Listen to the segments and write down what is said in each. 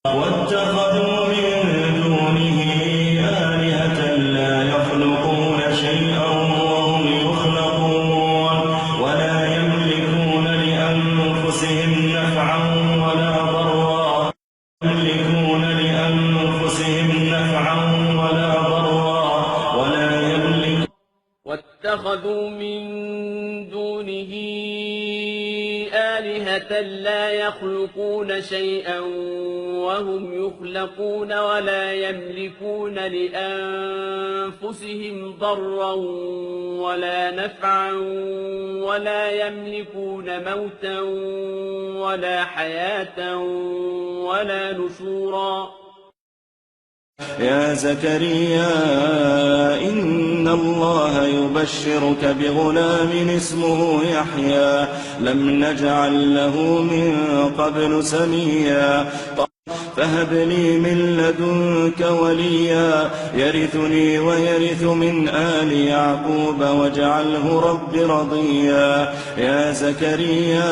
واتخذوا من دونه آلهة لا يخلقون شيئا وهم يخلقون ولا يملكون لأنفسهم نفعا ولا ضرا واتخذوا من دونه آلهة لا يخلقون شيئا وهم يخلقون ولا يملكون لأنفسهم ضرا ولا نفعا ولا يملكون موتا ولا حياة ولا نشورا. يا زكريا إن الله يبشرك بغلام اسمه يحيى لم نجعل له من قبل سميا فهب لي من لدنك وليا يرثني ويرث من آل يعقوب واجعله رب رضيا. يا زكريا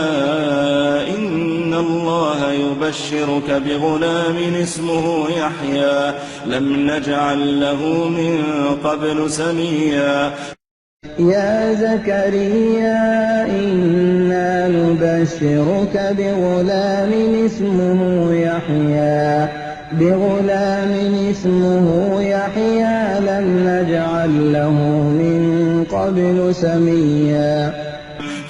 إن الله يبشرك بغلام اسمه يحيى لم نجعل له من قبل سميا. يا زكريا إنا نبشرك بغلام اسمه يحيى لم نجعل له من قبل سميا.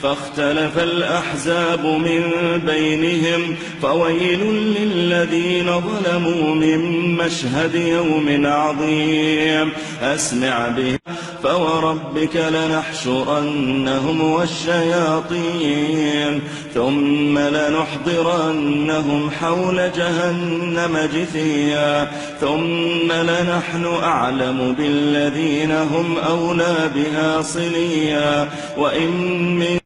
فاختلف الأحزاب من بينهم فويل للذين ظلموا من مشهد يوم عظيم. أسمع به فوربك لنحشرنهم والشياطين ثم لنحضرنهم حول جهنم جثيا ثم لنحن أعلم بالذين هم أولى بها صليا وإن من